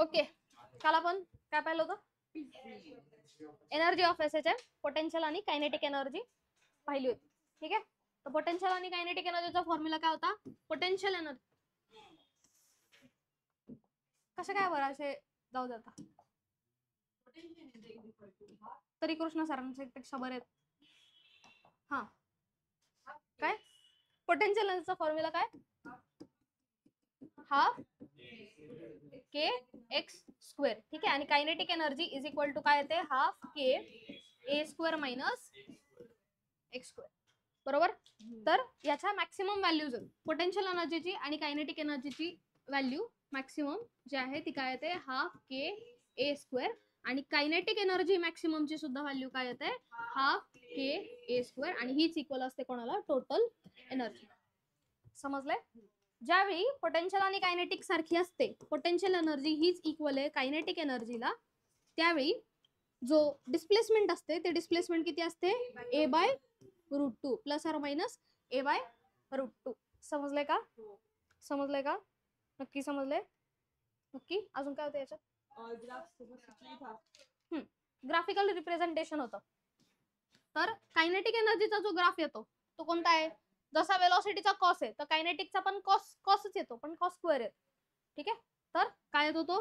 Okay, काल आपण काय पाहिलं होतं? एनर्जी ऑफ एसएचएम, पोटेन्शियल आणि कायनेटिक एनर्जी पाहिली होती. ठीक आहे, तर पोटेन्शियल आणि कायनेटिक एनर्जीचा फॉर्म्युला काय होता? पोटेन्शियल एनर्जी कसं काय बरं असे जाऊ देता तरी कृष्ण सरांच्या पेक्षा बरे. हा काय पोटेन्शियल एनर्जीचा फॉर्म्युला काय? Half K X square. ठीक आहे, आणि kinetic energy is equal to काय येते? Half K A square minus X square. बरोबर. तर याच्या मॅक्सिमम व्हॅल्यूज पोटेन्शियल एनर्जीची आणि कायनेटिक एनर्जीची व्हॅल्यू मॅक्सिमम जी आहे ती काय येते? Half K A square. आणि कायनेटिक एनर्जी मॅक्सिमम ची सुद्धा व्हॅल्यू काय येते? Half K A square. आणि हीच इक्वल असते कोणाला? Total energy. समजलंय? ज्यावेळी पोटेन्शियल आणि कायनेटिक सारखी असते, पोटेन्शियल एनर्जी हीच इक्वल आहे कायनेटिक एनर्जीला, त्यावेळी जो डिस्प्लेसमेंट असते ते डिस्प्लेसमेंट किती असते? A by root 2 plus or minus A by root 2. समजलंय का? समजलंय का? नक्की समजलंय? नक्की. अजून काय होतं याच्यात? ग्राफिकल रिप्रेझेंटेशन होतं. तर कायनेटिक एनर्जीचा जो ग्राफ येतो तो कोणता आहे? जसा वेलोसिटीचा कॉस आहे तर कायनेटिकचा पण कॉसच येतो, पण कॉस स्क्वेअर येतो. ठीक आहे, तर काय येतो तो?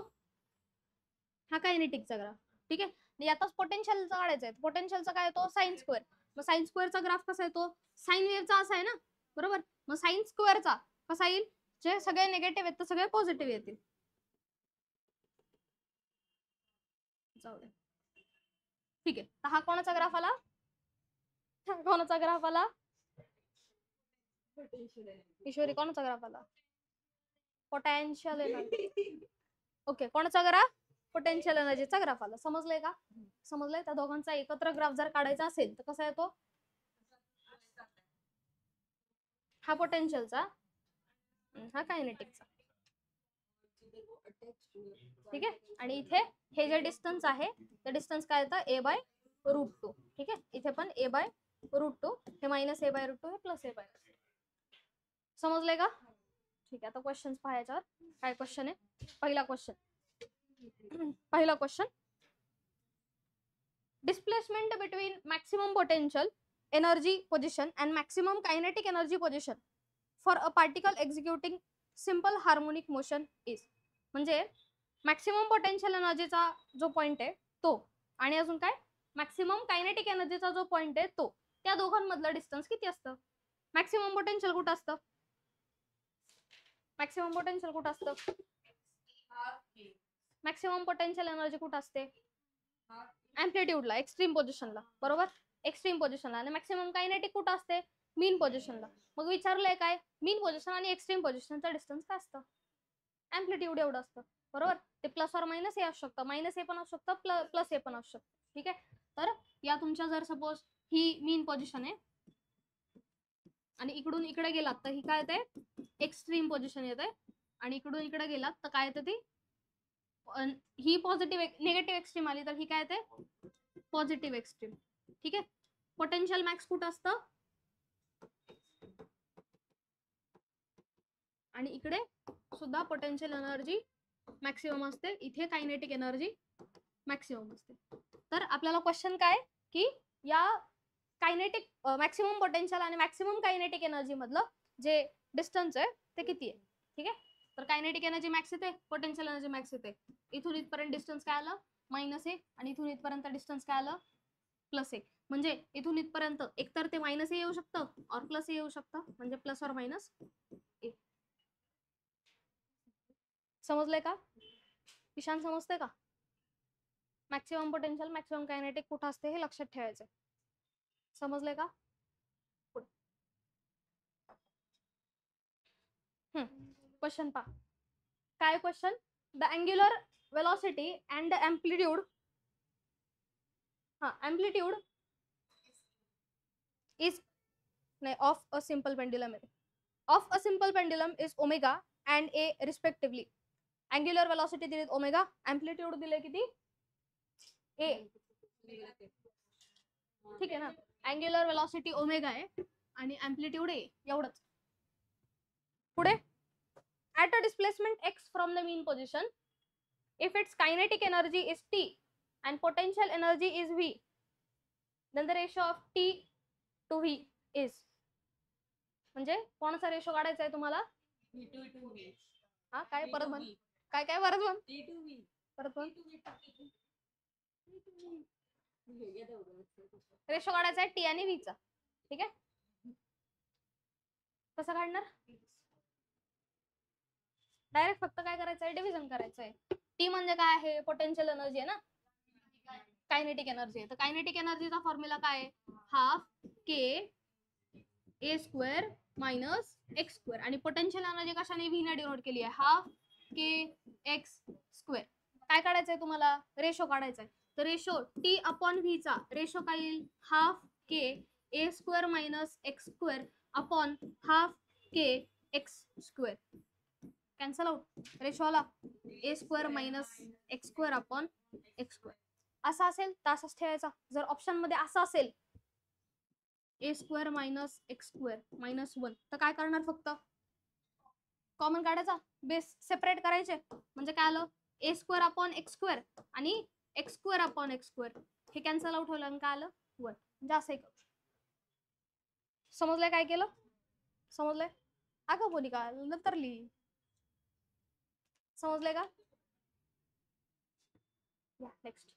हा कायनेटिकचा ग्राफ. ठीक आहे, यातच पोटेन्शियलचा काढायचा आहे. पोटेन्शियलचा काय येतो? Sine square. मग साइन स्क्वेअरचा ग्राफ कसा येतो? साइन वेव्हचा असा आहे ना, बरोबर. मग साइन स्क्वेअरचा कसा येईल? जे सगळे निगेटिव्ह आहेत तर सगळे पॉझिटिव्ह येतील. जाऊ दे. ठीक आहे, तर हा कोणाचा ग्राफ आला? कोणाचा ग्राफ आला? ईश्वरी, कोणाचा ग्राफ आला? Potential energy. ओके, कोणाचा ग्राफ? पोटेन्शियल एनर्जीचा ग्राफ आला. समजलंय का? समजलंय? त्या दोघांचा एकत्र ग्राफ जर काढायचा असेल तर कसा येतो? हा पोटेन्शियलचा, हा कायनेटिकचा. ठीक आहे, आणि इथे हे जे डिस्टन्स आहे ते डिस्टन्स काय येतं? ए बाय रूट 2. ठीक आहे, इथे पण ए बाय रूट 2, हे मायनस ए बाय रूट 2, हे प्लस ए बाय. समजलंय का? ठीक आहे, आता क्वेश्चन पाहायच्यावर. काय क्वेश्चन आहे? पहिला question, displacement between maximum potential energy position and maximum kinetic energy position for a particle executing simple harmonic motion is. म्हणजे मॅक्सिमम पोटेन्शियल एनर्जीचा जो पॉइंट आहे तो, आणि अजून काय? मॅक्सिमम कायनेटिक एनर्जीचा जो पॉइंट आहे तो, त्या दोघांमधलं डिस्टन्स किती असतं? मॅक्सिमम पोटेन्शियल कुठं असतं? मॅक्सिमम पोटेन्शियल कुठं असतं? मॅक्सिमम पोटेन्शियल एनर्जी कुठं असते? अँप्लिट्यूडला, एक्स्ट्रीम पोझिशनला. बरोबर, एक्स्ट्रीम पोझिशनला. आणि मॅक्सिमम कायनेटिक कुठं असते? मीन पोझिशनला. मग विचारलंय काय? मीन पोझिशन आणि एक्स्ट्रीम पोझिशनचा डिस्टन्स काय असतं? अँप्लिट्यूड एवढं असतं. बरोबर, ते प्लस ऑर मायनस हे असू शकतं, मायनस हे पण असू शकतं, प्लस हे पण असू शकतं. ठीक आहे, तर या तुमच्या जर सपोज ही मीन पोझिशन आहे आणि इकडून इकडे गेलात तर ही काय येते? एक्स्ट्रीम पोझिशन येते. आणि इकडून इकडे गेलात तर काय येते? ती ही पॉझिटिव्ह निगेटिव्ह एक्स्ट्रीम आली तर ही काय येते? Positive extreme. ठीक आहे, पोटेन्शियल मॅक्स कुठं असतं? आणि इकडे सुद्धा पोटेन्शियल एनर्जी मॅक्सिमम असते, इथे कायनेटिक एनर्जी मॅक्सिमम असते. तर आपल्याला क्वेश्चन काय की या कायनेटिक मॅक्सिमम पोटेन्शियल आणि मॅक्सिमम कायनेटिक एनर्जी मधलं जे डिस्टन्स आहे ते किती आहे? ठीक आहे, तर कायनेटिक एनर्जी मॅक्स येते, पोटेन्शियल एनर्जी मॅक्स येते. इथून इथपर्यंत डिस्टन्स काय आलं? मायनस ए. आणि इथून इथपर्यंत डिस्टन्स काय आलं? प्लस ए. म्हणजे इथून इथपर्यंत एकतर ते मायनस ए येऊ शकतं और प्लस ए येऊ शकतं, म्हणजे प्लस और मायनस ए. समजलंय का? ईशान, समजतंय का? मॅक्सिमम पोटेन्शियल मॅक्सिमम कायनेटिक कुठं असते हे लक्षात ठेवायचं. समजलंय का? क्वेश्चन पहा. काय question? The angular velocity and the amplitude, amplitude is of a simple pendulum आहे. Of a simple pendulum is omega and A respectively. Angular velocity दिली ओमेगा, अँप्लिट्यूड दिले किती? ए. ठीक आहे ना, अँग्युलर वेलोसिटी ओमेगा आहे आणि अँप्लिट्यूड ए, एवढंच. पुढे displacement x from the mean position, if its kinetic energy is T and potential energy is V, then the ratio of T to V is, म्हणजे कोणाचा रेशो काढायचा आहे तुम्हाला? हा काय परत म्हण, काय काय परत म्हण, परत म्हण. रेशो काढायचा आहे टी आणि व्ही चा. ठीक आहे, कसं काढणार? डायरेक्ट फक्त काय करायचं आहे, डिव्हिजन करायचं आहे. टी म्हणजे काय आहे? पोटेन्शियल एनर्जी आहे ना, कायनेटिक एनर्जी आहे. तर कायनेटिक एनर्जीचा फॉर्म्युला काय आहे? Half K A square minus X square, आणि पोटेन्शियल एनर्जी कशाने? व्ही ने डिनोट केली आहे, हाफ के एक्स स्क्वेअर. काय काढायचंय तुम्हाला? रेशो काढायचा आहे. तर रेशो टी अपॉन व्ही चा रेशो काय येईल? Half K A square minus X square upon half K X square. Cancel out, ratio आला A square minus X square upon X square. असा असेल तर असंच ठेवायचा. जर ऑप्शन मध्ये असं असेल A square minus X square minus 1, तर काय करणार? फक्त कॉमन काढायचा, बेस सेपरेट करायचे. म्हणजे काय आलं? ए स्क्वेअर अपॉन एक्स स्क्वेअर आणि x square upon X square, हे कॅन्सल आउट होलं आणि काय आलं? 1. म्हणजे असं एक. समजलंय काय केलं? समजलंय? अगं बोली का नंतर लिही. समजलंय का? नेक्स्ट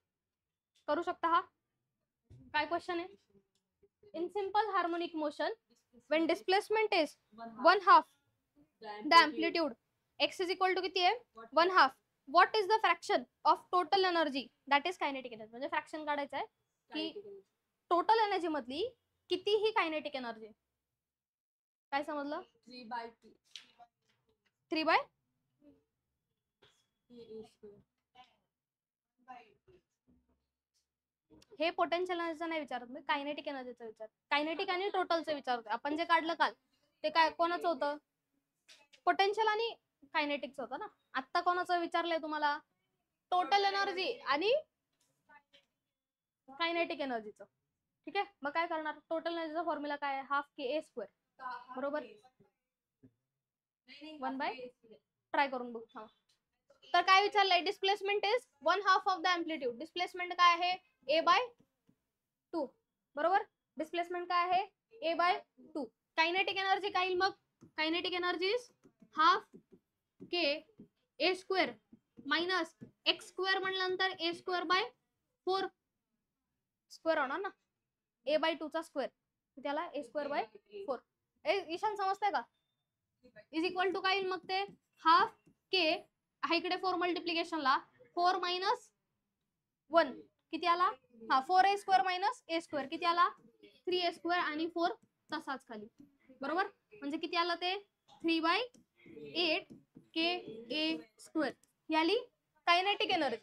करू शकता. हा काय क्वेश्चन आहे? In simple harmonic motion when displacement is 1/2 the amplitude, x is equal to किती आहे? 1/2. what is the fraction of total energy that is kinetic energy. म्हणजे फ्रॅक्शन काढायचं आहे की टोटल एनर्जी मधली किती ही कायनेटिक एनर्जी. काय समजलं? 3 बाय हे पोटेन्शियल एनर्जीचा नाही विचारत मी, कायनेटिक एनर्जीचा विचार. कायनेटिक आणि टोटलचं विचारतोय. आपण जे काढलं काल ते काय कोणाचं होतं? पोटेन्शियल आणि कायनेटिकचं होतं ना. आता कोणाचं विचारलंय तुम्हाला? टोटल एनर्जी आणि कायनेटिक एनर्जीचं. ठीक आहे, मग काय करणार? टोटल एनर्जीचा फॉर्म्युला काय आहे? हाफ के ए स्क्वेअर, बरोबर. 1 बाय, ट्राय करून बघ. तर काय विचारलंय? Displacement is 1/2 of the amplitude. Displacement काय आहे? ए बाय 2, बरोबर. डिस्प्लेसमेंट काय आहे? ए बाय 2. कायनेटिक एनर्जी काय येईल मग? Kinetic energy is half K A square minus X square म्हणल्यानंतर ए स्क्वेअर बाय 4 स्क्वेअर होणार ना. ए बाय 2 चा स्क्वेअर, त्याला ए स्क्वेअर बाय 4. ईशान समजतंय का? इज इक्वल टू काय येईल मग? ते हाफ के हा इकडे 4 मल्टिप्लिकेशनला 4 मायनस 1 किती आला? हा 4a स्क्वेअर मायनस ए स्क्वेअर किती आला? 3a स्क्वेअर आणि 4 तसाच खाली, बरोबर. म्हणजे किती आलं ते? 3/8 के ए स्क्वेअर. ही आली कायनेटिक एनर्जी.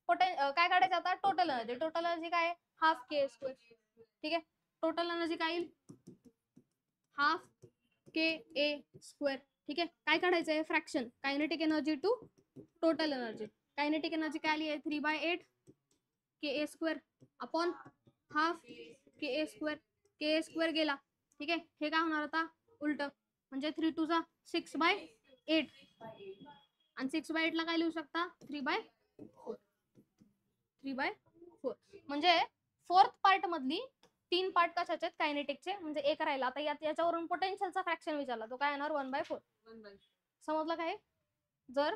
काय काढायचं आता? Total energy. टोटल एनर्जी काय? Half K square. ठीक आहे, टोटल एनर्जी काय येईल? Half K A square. ठीक आहे, काय काढायचं आहे? Fraction kinetic energy to total energy. Kinetic energy काय आली आहे? 3/8 K A square upon half K A square. K A square गेला. ठीक आहे, हे काय होणार आता? उलट. म्हणजे 3 2 6/8 आणि 6/8 ला काय लिहू शकता? 3/4. 3/4 म्हणजे 4th पार्ट मधली 3 पार्ट कशाचे आहेत? कायनेटिकचे. म्हणजे एक राहिला. आता याच्यावरून पोटेन्शियलचा फ्रॅक्शन विचारला, तो काय येणार? 1/4. समजलं काय? जर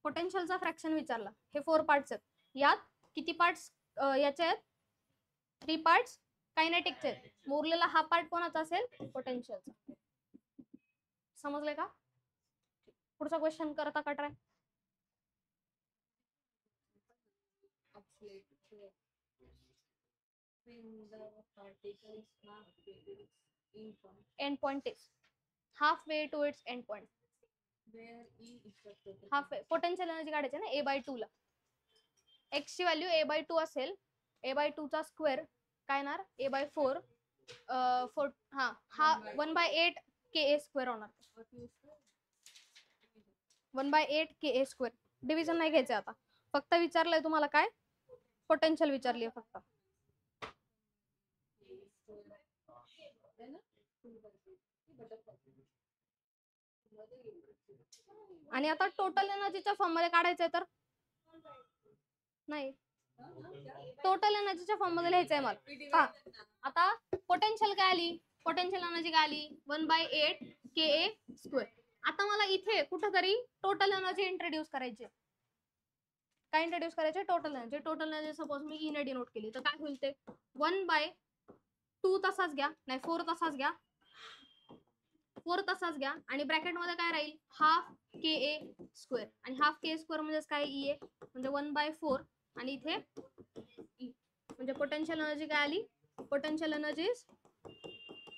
पोटेन्शियलचा फ्रॅक्शन विचारला, हे 4 पार्ट्स आहेत, यात किती पार्ट्स याचे आहेत? 3 पार्ट्स कायनेटिकचे आहेत. उरलेला हा पार्ट कोणाचा असेल? पोटेन्शियलचा. समजले का? पुढचा क्वेश्चन करता का try? End point is halfway to its end point. Half potential energy काढायची ना a/2 ला. x ची व्हॅल्यू a/2 असेल. a/2 चा स्क्वेअर काय येणार? a/4. हा 1/8 के ए स्क्वेअर होणार. 1/8 के ए स्क्वेअर. डिव्हिजन नाही घ्यायचं आता, फक्त विचारलंय तुम्हाला काय? पोटेन्शियल विचारली आहे फक्त. आणि आता टोटल एनर्जीच्या फॉर्म मध्ये काढायचंय तर नाही, टोटल एनर्जीच्या फॉर्म मध्ये लिहायचंय मला. पहा आता पोटेन्शियल काय आली, पोटेन्शियल एनर्जी काय आली 1/8 KA². आता मला इथे कुठंतरी टोटल एनर्जी इंट्रोड्यूस करायची. काय इंट्रोड्यूस करायचे, total energy. Total energy suppose मी ईने डिनोट केली तर काय होईल ते 1/2 तसाच घ्या, नाही 4 तसाच घ्या, 4 तसाच घ्या आणि ब्रॅकेट मध्ये काय राहील हाफ KA². आणि हाफ KA² म्हणजे काय EA म्हणजे 1/4 आणि इथे E म्हणजे पोटेन्शियल एनर्जी काय आली, पोटेन्शियल एनर्जी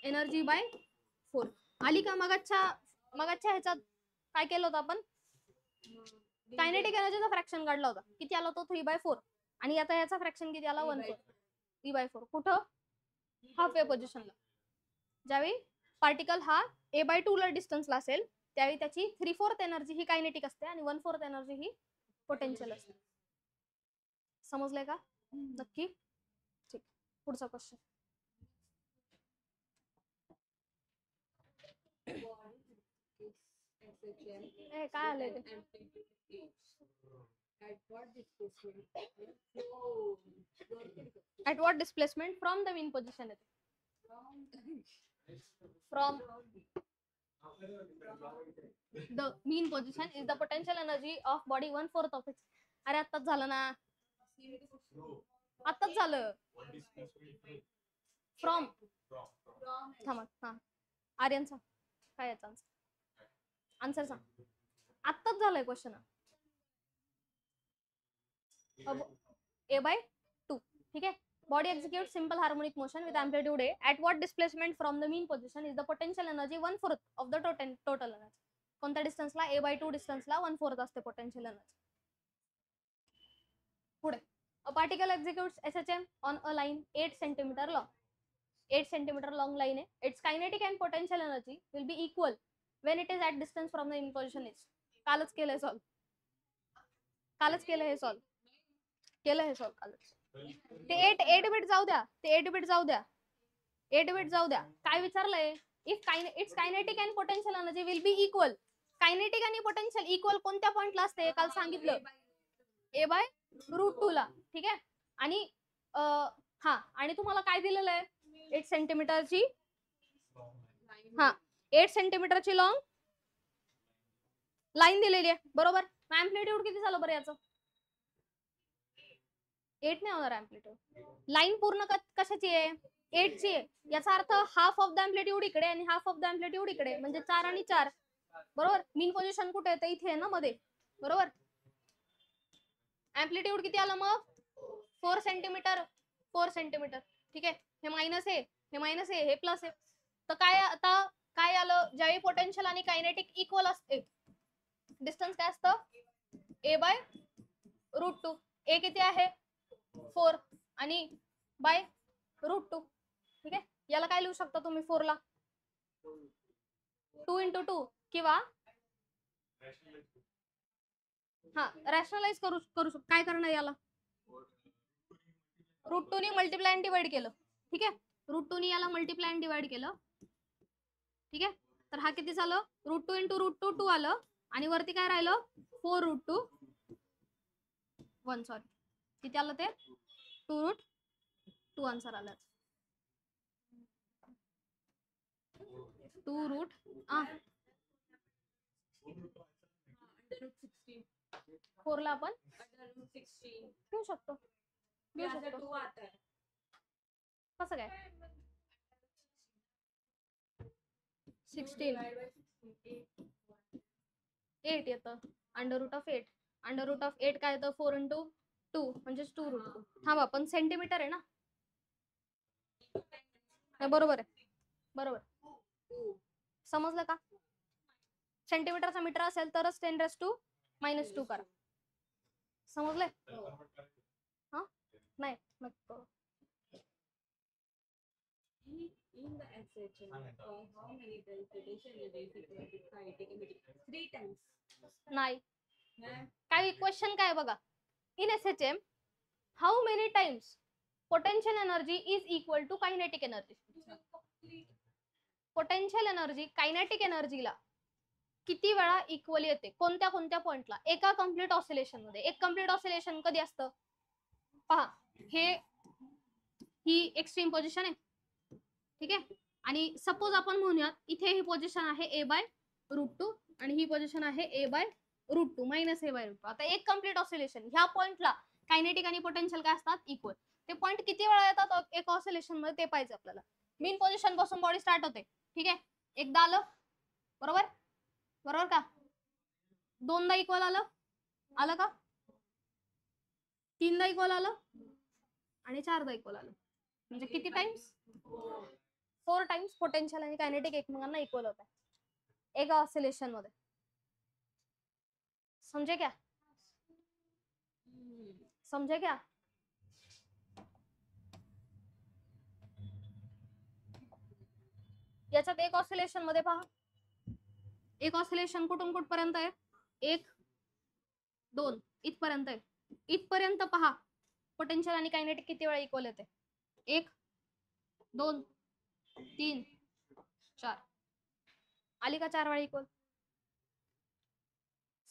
एनर्जी बाय 4 आली का. मगाच्या ह्याच्यात काय केलं होतं आपण, कायनेटिक एनर्जीचा फ्रॅक्शन काढला होता, किती आला होता 3/4 आणि आता याचा फ्रॅक्शन किती आला 1/4. 3/4 कुठं, हाफ वे पोझिशनला. ज्यावेळी पार्टिकल हा A/2 ला डिस्टन्सला असेल त्यावेळी त्याची 3/4 एनर्जी ही कायनेटिक असते आणि 1/4 एनर्जी ही पोटेन्शियल असते. समजलंय का नक्की. ठीक, पुढचा क्वेश्चन. काय आलंय ते, at what displacement from the mean position येते, from the mean position is the potential energy of body 1/4 of its. अरे आत्ताच झालं ना, आत्ताच झालं. फ्रॉम थांबा, हा आर्यनचा काय याचा आन्सर सांग, आत्ताच झालंय क्वेश्चन. A/2 ठीक आहे. Body executes simple harmonic motion with amplitude A. At what displacement from the mean position is the potential energy 1/4 of the total energy. कोणत्या डिस्टन्सला, A/2 डिस्टन्सला 1/4 असते पोटेन्शियल एनर्जी. पुढे a particle executes SHM on a line 8 centimeter long. 8 centimeter long line आहे. Its kinetic and potential energy will be equal when it is at distance from the mean position is. कालच केलंय solve, कालच केलंय हे solve, केलं हे solve कालच. ते 8 बिट जाऊ द्या, ते 8 बिट जाऊ द्या, 8 बिट जाऊ द्या. काय विचारलंय, if it's kinetic and potential energy will be equal. Kinetic आणि पोटेन्शियल इक्वल कोणत्या पॉइंटला असते, काल सांगितलं A/√2 ला. ठीक आहे. आणि हा आणि तुम्हाला काय दिलेलं आहे 8 सेंटीमीटरची, हा 8 सेंटीमीटरची लॉंग लाईन दिलेली आहे बरोबर. अँप्लिट्यूड किती झालं बरं याचं, 8 नाही होणार अँप्लिट्यूड. लाईन पूर्ण कशाची आहे 8 ची आहे. याचा अर्थ हाफ ऑफ द अँप्लिट्यूड इकडे आणि हाफ ऑफ द अँप्लिट्यूड इकडे म्हणजे 4 आणि 4 बरोबर. मीन पोझिशन कुठे आहे, इथे आहे ना मध्ये बरोबर. अँप्लिट्यूड किती आलं मग 4 सेंटीमीटर, 4 सेंटीमीटर. ठीक आहे. हे मायनस आहे, हे मायनस आहे, हे प्लस आहे. तर काय आता काय आलं, ज्यावेळी पोटेन्शियल आणि कायनेटिक इक्वल असते डिस्टन्स काय असतं A/√2. ए किती आहे 4 आणि /√2. ठीक आहे. याला काय लिहू शकता तुम्ही 4 ला 2 × 2 किंवा हा रॅशनलाइज करू शकतो. काय करणार याला √2 ने मल्टिप्लाय अँड डिवाइड केलं. ठीक आहे. √2 ने याला मल्टिप्लाय अँड डिवाइड केलं. ठीक आहे. तर हा किती झालं √2 × √2 2 आलं आणि वरती काय राहिलं 4√2 1 सॉरी किती आलं ते 2√2 आन्सर आलं. 2√4 ला आपण घेऊ शकतो, घेऊ शकतो. कसं काय 16 8 येतं √8. √8 काय येतं 4 × 2 म्हणजे 2√2. थांबा पण सेंटीमीटर आहे ना, बरोबर आहे बरोबर. समजलं का, सेंटीमीटरचा मीटर असेल तरच 10⁻⁻² करा. समजलंय हा नाही नको. In the SHM, how many times potential energy is equal to kinetic energy? 3 times. नाही. काय क्वेश्चन काय बघा, in SHM how many times potential energy is equal to kinetic energy. Potential energy kinetic एनर्जीला किती वेळा इक्वल येते कोणत्या कोणत्या पॉइंटला एका कम्प्लीट ऑसिलेशन मध्ये. एक कम्प्लीट ऑसिलेशन कधी असतं पहा, ही एक्स्ट्रीम पोझिशन आहे, ठीक आहे. आणि सपोज आपण म्हणूयात इथे ही पोझिशन आहे a/√2 आणि ही पोझिशन आहे a/√2 मायनस a/√2. आता एक कम्प्लीट ऑसिलेशन ह्या पॉइंटला कायनेटिक आणि पोटेन्शियल काय असतात इक्वल. ते पॉइंट किती वेळा येतात एका ऑसिलेशन मध्ये ते पाहिजे आपल्याला. मेन पोझिशन पासून बॉडी स्टार्ट होते, ठीक आहे. एकदा आलं बरोबर, बरोबर का. दोनदा इक्वल आलं, आलं का. तीनदा इक्वल आलं आणि चारदा इक्वल आलं. म्हणजे किती टाइम्स 4 टाइम्स पोटेन्शियल आणि कायनेटिक एकमेकांना इक्वल होत आहे एका ऑसिलेशन मध्ये. समझे क्या, समझे क्या. याच्यात एक ऑसिलेशन मध्ये पहा, एक ऑसिलेशन कुठून कुठपर्यंत आहे 1 2 इथपर्यंत आहे. इथपर्यंत पहा पोटेन्शियल आणि कायनेटिक किती वेळा इक्वल येते 1 2 3 4. आली का 4 वेळा इक्वल.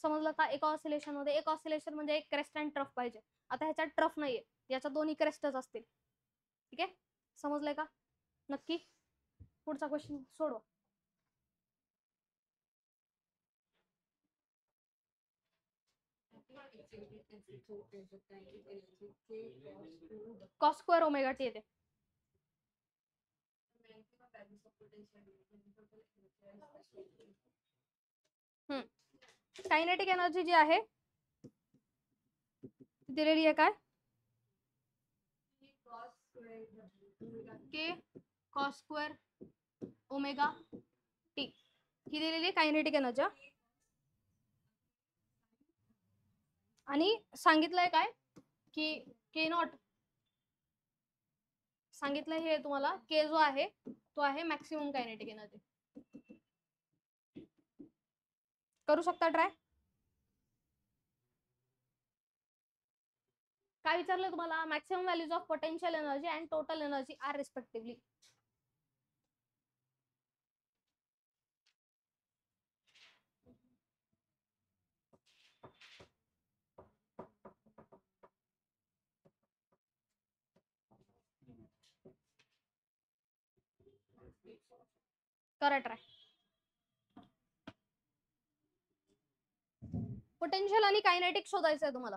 समजलं का. एका ऑसिलेशन मध्ये एक ऑसिलेशन म्हणजे एक क्रेस्ट अँड ट्रफ पाहिजे. आता ह्याच्यात ट्रफ नाहीये, याच्यात दोन्ही क्रेस्टच असतील, ठीक आहे. समजलंय का नक्की. पुढचा क्वेश्चन सोडवा. कॉस स्क्वेअर ओमेगा टी येते. कायनेटिक एनर्जी जी आहे दिलेली आहे काय के कॉस स्क्वेअर ओमेगा टी ही दिलेली कायनेटिक एनर्जी. आणि सांगितलंय काय की के नॉट सांगितलंय हे तुम्हाला के जो आहे तो आहे मॅक्सिमम कायनेटिक एनर्जी. करू शकता ट्राय. काय विचारलं तुम्हाला maximum values of potential energy and total energy are respectively. करा ट्राय. पोटेन्शियल आणि कायनेटिक शोधायचं आहे तुम्हाला.